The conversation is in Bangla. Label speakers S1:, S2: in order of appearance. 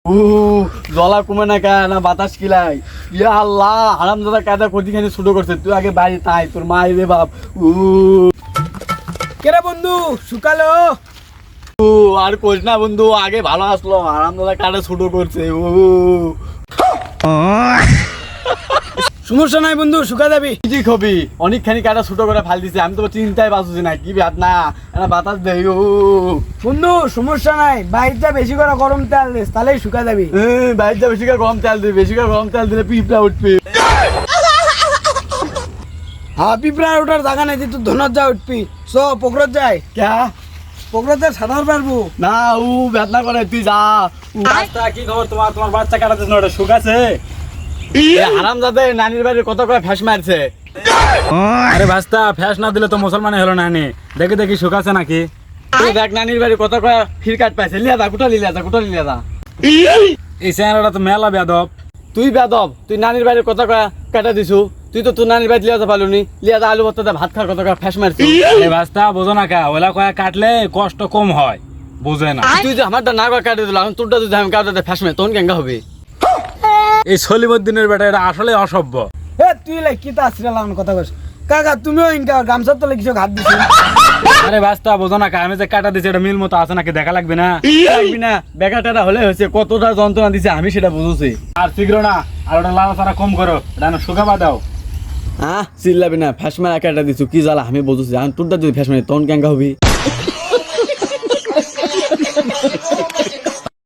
S1: ও জলা কমে না কেন না বাতাস কিলাই ইয়া আল্লাহ হারামজাদা কায়দা কদিখানি ছোট করছে তুই আগে বাড়ি তাই তোর মা রে বাপ ও
S2: কেরে বন্ধু শুকালো
S1: ও আর কইস না বন্ধু আগে ভালো আসলো হারামজাদা কায়দা ছোট করছে ও
S2: সমস্যা নাই বন্ধু শুকা যাবি।
S1: কি খবি অনেকখানি কায়দা ছোট করে ফাল দিছে আমি তো চিন্তায় বাঁচছি না কি ব্যাত না এটা বাতাস দেই ও
S2: বন্ধু সমস্যা নাই বাইরটা বেশি করে গরম তেল দিস তাহলেই শুকা যাবি।
S1: বাইরটা বেশি করে গরম তেল দিবি বেশি করে গরম তেল দিলে পিঁপড়া উঠবে
S2: হ্যাঁ পিঁপড়ার ওঠার জায়গা নাই তুই ধনত যা উঠবি চ পুকুরত যাই
S1: ক্যা
S2: পুকুরতে সাঁতার পারবো
S1: না ও বেদনা করে তুই যা
S3: বাচ্চা কি খবর তোমার তোমার বাচ্চা কাটাতে না ওটা সুখ আছে?
S1: হারাম যাতে নানির বাড়ির কত করে ফ্যাস মারছে
S3: আরে ভাস্তা ফ্যাস না দিলে তো মুসলমান হলো না নি দেখি দেখি সুখ আছে নাকি?
S1: তুই দেখ নানির বাড়ি কত করে ফির কাট পাইছে লিয়া দা কুটা লিয়া দা
S3: এই চ্যানেলটা তো মেলা বেদব।
S1: তুই বেদব তুই নানির বাড়ির কত করে কাটা দিছু তুই তো তোর নানির বাড়ি লিয়া যা পালুনি লিয়া দা আলু ভর্তা ভাত খা কত করে ফ্যাস মারছিস
S3: এই ভাস্তা বোঝো না কা ওলা কয়া কাটলে কষ্ট কম হয় বুঝে না।
S1: তুই যে আমারটা না করে কাটে দিল এখন তোরটা যদি আমি কাটাতে ফ্যাস মারি তখন কেঙ্গা হবে
S3: এই সলিমুদ্দিনের বেটা এটা আসলে অসভ্য।
S2: এ তুই লাই কি তা আসছিলাম কথা কস কাকা তুমিও ইনকা গামছার তলে কিছু ঘাত দিছি।
S3: আরে ভাস্তা বোঝো না কা আমি যে কাটা দিছি এটা মিল মতো আছে নাকি দেখা লাগবে না?
S1: লাগবি না বেকারটা হলে হয়েছে কতটা যন্ত্রণা দিছে আমি সেটা বুঝেছি
S3: আর শীঘ্র না আর ওটা লাড়াচাড়া কম করো এটা না শুকাবা দাও।
S1: হ্যাঁ চিল্লাবি না ফ্যাস মারা কাটা দিছু কি জ্বালা আমি বুঝেছি এখন তোরটা যদি ফ্যাস মারি তখন কেঙ্গা হবি